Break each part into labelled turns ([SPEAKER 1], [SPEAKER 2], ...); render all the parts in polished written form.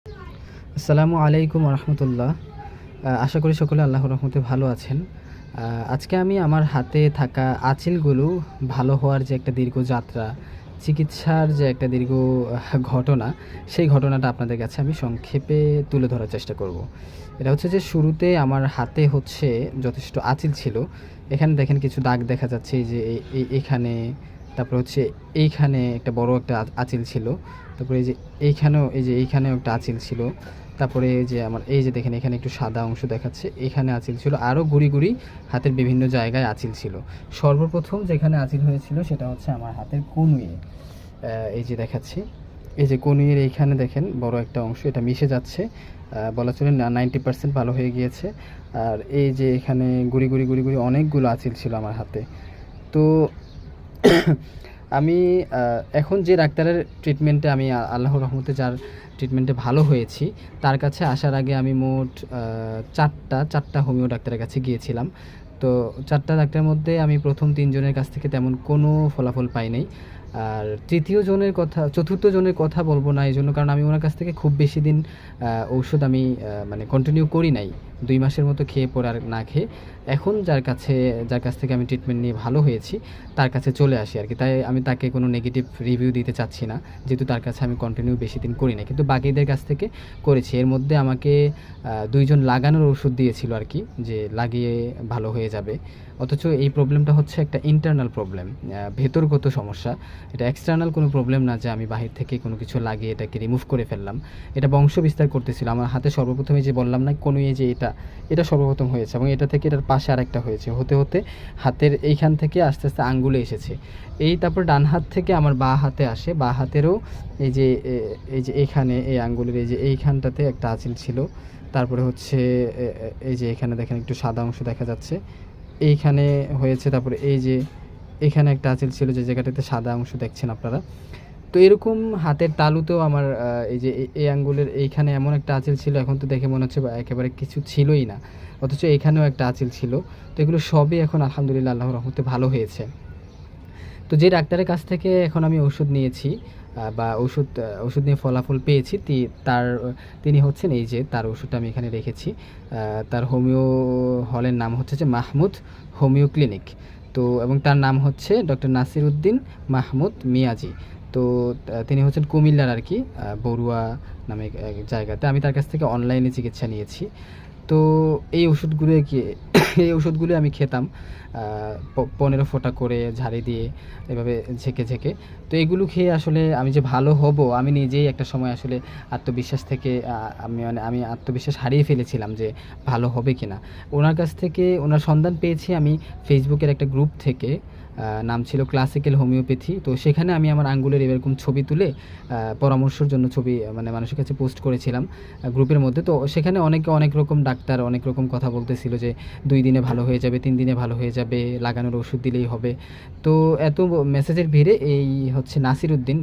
[SPEAKER 1] আসসালামু আলাইকুম রহমতুল্লাহ। আশা করি সকলে আল্লাহর রহমতে ভালো আছেন। আজকে আমি আমার হাতে থাকা আঁচিলগুলো ভালো হওয়ার যে একটা দীর্ঘ যাত্রা, চিকিৎসার যে একটা দীর্ঘ ঘটনা, সেই ঘটনাটা আপনাদের কাছে আমি সংক্ষেপে তুলে ধরার চেষ্টা করব। এটা হচ্ছে যে শুরুতে আমার হাতে হচ্ছে যথেষ্ট আঁচিল ছিল। এখানে দেখেন কিছু দাগ দেখা যাচ্ছে, এই যে এইখানে, তারপরে হচ্ছে এইখানে একটা বড় একটা আঁচিল ছিল। তারপরে এইখানেও একটা আঁচিল ছিল। তারপরে এই যে আমার এই যে দেখেন এখানে একটু সাদা অংশ দেখাচ্ছে, এখানে আঁচিল ছিল। আরও গুড়ি গুড়ি হাতের বিভিন্ন জায়গায় আঁচিল ছিল। সর্বপ্রথম যেখানে আঁচিল হয়েছিল সেটা হচ্ছে আমার হাতের কনুইয়ে। এই যে দেখাচ্ছি, এই যে কনুইয়ের এইখানে দেখেন বড় একটা অংশ, এটা মিশে যাচ্ছে। বলা চলে 90% ভালো হয়ে গিয়েছে। আর এই যে এখানে গুড়ি গুড়ি গুড়ি গুড়ি অনেকগুলো আঁচিল ছিল আমার হাতে। তো আমি এখন যে ডাক্তারের ট্রিটমেন্টে আমি আল্লাহর রহমতে যার ট্রিটমেন্টে ভালো হয়েছি, তার কাছে আসার আগে আমি মোট চারটা হোমিও ডাক্তারের কাছে গিয়েছিলাম। তো চারটা ডাক্তারের মধ্যে আমি প্রথম 3 জনের কাছ থেকে তেমন কোনো ফলাফল পাই নাই। আর চতুর্থ জনের কথা বলবো না এই জন্য, কারণ আমি ওনার কাছ থেকে খুব বেশি দিন ঔষধ আমি মানে কন্টিনিউ করি নাই। 2 মাসের মতো খেয়ে পরে আর না খেয়ে এখন যার কাছ থেকে আমি ট্রিটমেন্ট নিয়ে ভালো হয়েছি তার কাছে চলে আসি আর কি। তাই আমি তাকে কোনো নেগেটিভ রিভিউ দিতে চাচ্ছি না, যেহেতু তার কাছে আমি কন্টিনিউ বেশি দিন করি না, কিন্তু বাকিদের কাছ থেকে করেছি। এর মধ্যে আমাকে 2 জন লাগানোর ওষুধ দিয়েছিল আর কি, যে লাগিয়ে ভালো হয়ে যাবে। অথচ এই প্রবলেমটা হচ্ছে একটা ইন্টারনাল প্রবলেম, ভেতরগত সমস্যা। এটা এক্সটার্নাল কোনো প্রবলেম না যে আমি বাহির থেকে কোনো কিছু লাগিয়ে এটাকে রিমুভ করে ফেললাম। এটা বংশ বিস্তার করতেছিল আমার হাতে। সর্বপ্রথমে যে বললাম না কনুই, যে এটা সর্বপ্রথম হয়েছে, এবং এটা থেকে এটার পাশে আরেকটা হয়েছে, হতে হতে হাতের এইখান থেকে আস্তে আস্তে আঙ্গুলে এসেছে। তারপর ডান হাত থেকে আমার বাঁ হাতে আসে। বাঁ হাতেরও এই যে এইখানে এই আঙ্গুলের এই যে এইখানটাতে একটা আঁচিল ছিল। তারপরে হচ্ছে এই যে এখানে দেখেন একটু সাদা অংশ দেখা যাচ্ছে, এইখানে হয়েছে। তারপরে এই যে এখানে একটা আঁচিল ছিল, যে জায়গাটাতে সাদা অংশ দেখছেন আপনারা। তো এরকম হাতের তালুতেও আমার এই যে এই আঙ্গুলের এইখানে এমন একটা আঁচিল ছিল, এখন তো দেখে মনে হচ্ছে একেবারে কিছু ছিলই না, অথচ এখানেও একটা আঁচিল ছিল। তো এগুলো সবই এখন আলহামদুলিল্লাহ আল্লাহর রহমতে ভালো হয়েছে। তো যে ডাক্তারের কাছ থেকে এখন আমি ওষুধ নিয়েছি বা ওষুধ নিয়ে ফলাফল পেয়েছি, তিনি হচ্ছেন এই যে, তার ওষুধটা আমি এখানে রেখেছি। তার হোমিও হলের নাম হচ্ছে যে মাহমুদ হোমিও ক্লিনিক। তো এবং তার নাম হচ্ছে ডক্টর নাসির উদ্দিন মাহমুদ মিয়াজি। তো তিনি হচ্ছেন কুমিল্লার আর কি, বড়ুয়া নামে এক জায়গাতে। আমি তার কাছ থেকে অনলাইনে চিকিৎসা নিয়েছি। তো এই ওষুধগুলো এই ওষুধগুলো আমি খেতাম 15 ফোঁটা করে ঝাড়ি দিয়ে, এভাবে ঝেঁকে ঝেঁকে। তো এগুলো খেয়ে আসলে আমি যে ভালো হব, আমি নিজেই একটা সময় আসলে আত্মবিশ্বাস থেকে আমি আত্মবিশ্বাস হারিয়ে ফেলেছিলাম যে ভালো হবে কি না। ওনার কাছ থেকে ওনার সন্ধান পেয়েছি আমি ফেসবুকের একটা গ্রুপ থেকে। নাম ছিল ক্লাসিক্যাল হোমিওপ্যাথি। তো সেখানে আমি আমার আঙ্গুলের এরকম ছবি তুলে পরামর্শের জন্য ছবি মানে মানুষের কাছে পোস্ট করেছিলাম গ্রুপের মধ্যে। তো সেখানে অনেকে অনেক রকম ডাক্তার অনেক রকম কথা বলতেছিল যে 2 দিনে ভালো হয়ে যাবে, 3 দিনে ভালো হয়ে যাবে, লাগানোর ওষুধ দিলেই হবে। তো এত মেসেজের ভিড়ে এই হচ্ছে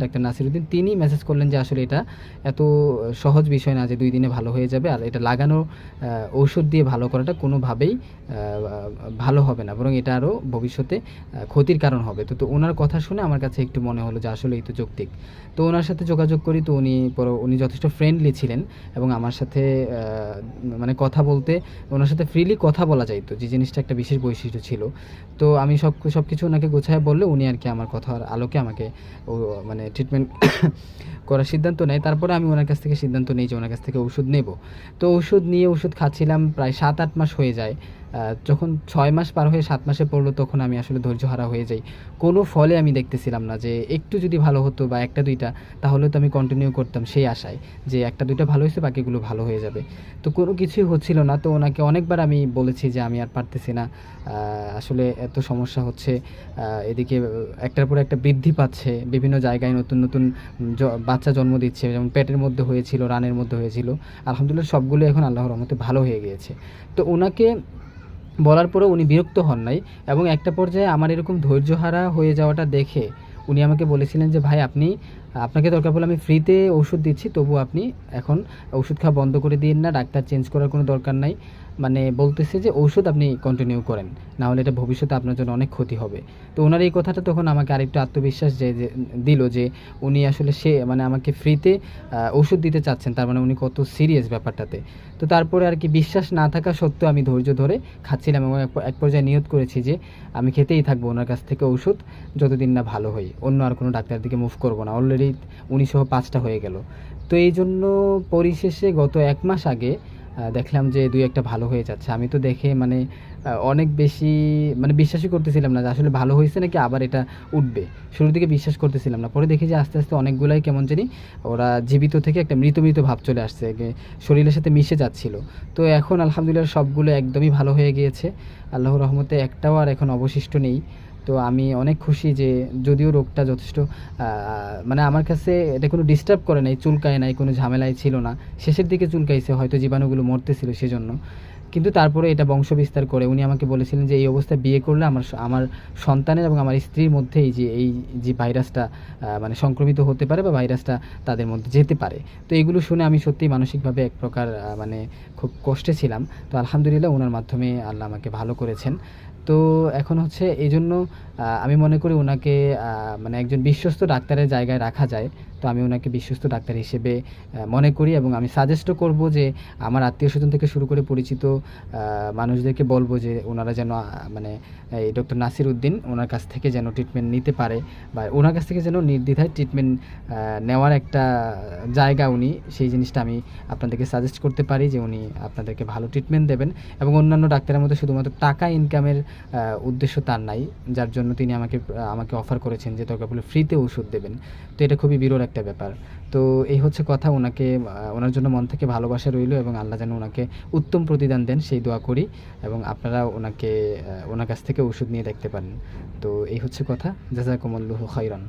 [SPEAKER 1] ডাক্তার নাসির উদ্দিন, তিনি মেসেজ করলেন যে আসলে এটা এত সহজ বিষয় না যে 2 দিনে ভালো হয়ে যাবে, আর এটা লাগানো ঔষধ দিয়ে ভালো করাটা কোনোভাবেই ভালো হবে না, বরং এটা আরও ভবিষ্যতে ক্ষতির কারণ হবে। তো ওনার কথা শুনে আমার কাছে একটু মনে হলো যে আসলে এই তো যৌক্তিক। তো ওনার সাথে যোগাযোগ করি। তো উনি যথেষ্ট ফ্রেন্ডলি ছিলেন, এবং আমার সাথে মানে কথা বলতে ওনার সাথে ফ্রিলি কথা বলা যাইতো, যে জিনিসটা একটা বিশেষ বৈশিষ্ট্য ছিল। তো আমি সব কিছু ওনাকে গোছায় বললে উনি আর কি আমার কথার আলোকে আমাকে মানে ট্রিটমেন্ট করার সিদ্ধান্ত নেয়। তারপরে আমি ওনার কাছ থেকে সিদ্ধান্ত নিই যে ওনার কাছ থেকে ওষুধ নেব। তো ওষুধ খাচ্ছিলাম, প্রায় 7-8 মাস হয়ে যায়। যখন 6 মাস পার হয়ে 7 মাসে পড়লো, তখন আমি আসলে ধৈর্যহারা হয়ে যাই। কোনো ফলে আমি দেখতেছিলাম না, যে একটু যদি ভালো হতো বা 1-2টা, তাহলে তো আমি কন্টিনিউ করতাম সেই আশায় যে 1-2টা ভালো হয়েছে, বাকিগুলো ভালো হয়ে যাবে। তো কোনো কিছুই হচ্ছিল না। তো ওনাকে অনেকবার আমি বলেছি যে আমি আর পারতেছি না, আসলে এত সমস্যা হচ্ছে। এদিকে একটার পর একটা বৃদ্ধি পাচ্ছে, বিভিন্ন জায়গায় নতুন নতুন বাচ্চা জন্ম দিচ্ছে, যেমন পেটের মধ্যে হয়েছিল, রানের মধ্যে হয়েছিল। আলহামদুলিল্লাহ সবগুলো এখন আল্লাহর রহমতে ভালো হয়ে গিয়েছে। তো ওনাকে বলার পরেও উনি বিরক্ত হন নাই, এবং একটা পর্যায়ে আমার এরকম ধৈর্যহারা হয়ে যাওয়াটা দেখে উনি আমাকে বলেছিলেন যে ভাই, আপনি আপনাকে দরকার পড়লে আমি ফ্রিতে ওষুধ দিচ্ছি, তবু আপনি এখন ওষুধ খাওয়া বন্ধ করে দিন না, ডাক্তার চেঞ্জ করার কোনো দরকার নাই। মানে বলতেছে যে ঔষধ আপনি কন্টিনিউ করেন, না হলে এটা ভবিষ্যতে আপনার জন্য অনেক ক্ষতি হবে। তো ওনার এই কথাটা তখন আমাকে আরেকটু আত্মবিশ্বাস যে দিল যে উনি আসলে সে মানে আমাকে ফ্রিতে ওষুধ দিতে চাচ্ছেন, তার মানে উনি কত সিরিয়াস ব্যাপারটাতে। তো তারপরে আর কি বিশ্বাস না থাকা সত্ত্বেও আমি ধৈর্য ধরে খাচ্ছিলাম এবং এক পর্যায়ে নিয়ত করেছি যে আমি খেতেই থাকবো ওনার কাছ থেকে ওষুধ যতদিন না ভালো হই, অন্য আর কোনো ডাক্তারের দিকে মুভ করবো না। অলরেডি উনিসহ 5টা হয়ে গেল। তো এই জন্য পরিশেষে গত 1 মাস আগে দেখলাম যে 2-1টা ভালো হয়ে যাচ্ছে। আমি তো দেখে মানে অনেক বেশি মানে বিশ্বাসই করতেছিলাম না যে আসলে ভালো হয়েছে নাকি আবার এটা উঠবে। শুরুর দিকে বিশ্বাস করতেছিলাম না। পরে দেখি যে আস্তে, আস্তে অনেকগুলাই কেমন জানি ওরা জীবিত থেকে একটা মৃত, মৃত ভাব চলে আসছে। শরীরের সাথে মিশে যাচ্ছিল। তো এখন আলহামদুলিল্লাহ সবগুলো একদমই ভালো হয়ে গিয়েছে। আল্লাহর রহমতে একটাও আর এখন অবশিষ্ট নেই। তো আমি অনেক খুশি যে যদিও রোগটা যথেষ্ট মানে আমার কাছে এটা কোনো ডিস্টার্ব করে নাই, চুলকায় নাই, কোনো ঝামেলাই ছিল না। শেষের দিকে চুলকাইছে, হয়তো জীবাণুগুলো মরতেছিল সেজন্য। কিন্তু তারপরে এটা বংশ বিস্তার করে। উনি আমাকে বলেছিলেন যে এই অবস্থায় বিয়ে করলে আমার সন্তানের এবং আমার স্ত্রীর মধ্যে এই যে ভাইরাসটা মানে সংক্রমিত হতে পারে বা ভাইরাসটা তাদের মধ্যে যেতে পারে। তো এগুলো শুনে আমি সত্যিই মানসিকভাবে এক প্রকার মানে খুব কষ্টে ছিলাম। তো আলহামদুলিল্লাহ ওনার মাধ্যমে আল্লাহ আমাকে ভালো করেছেন। তো এখন হচ্ছে এইজন্য আমি মনে করি ওনাকে মানে একজন বিশ্বস্ত ডাক্তারের জায়গায় রাখা যায়। তো আমি ওনাকে বিশ্বস্ত ডাক্তার হিসেবে মনে করি এবং আমি সাজেস্টও করব যে আমার আত্মীয়স্বজন থেকে শুরু করে পরিচিত মানুষদেরকে বলব যে ওনারা যেন মানে এই ডক্টর নাসির উদ্দিন ওনার কাছ থেকে যেন ট্রিটমেন্ট নিতে পারে, বা ওনার কাছ থেকে যেন নির্দ্বিধায় ট্রিটমেন্ট নেওয়ার একটা জায়গা উনি, সেই জিনিসটা আমি আপনাদেরকে সাজেস্ট করতে পারি যে উনি আপনাদেরকে ভালো ট্রিটমেন্ট দেবেন। এবং অন্যান্য ডাক্তারের মতো শুধুমাত্র টাকা ইনকামের উদ্দেশ্য তার নাই, যার জন্য তিনি আমাকে অফার করেছেন যে দরকার পড়লে ফ্রিতে ওষুধ দেবেন। তো এটা খুবই বিরল একটা ব্যাপার। তো এই হচ্ছে কথা। ওনাকে ওনার জন্য মন থেকে ভালোবাসা রইলো এবং আল্লাহ যেন ওনাকে উত্তম প্রতিদান দেন সেই দোয়া করি। এবং আপনারা ওনার কাছ থেকে ওষুধ নিয়ে দেখতে পারেন। তো এই হচ্ছে কথা। জাযাকুমুল্লাহু খাইরান।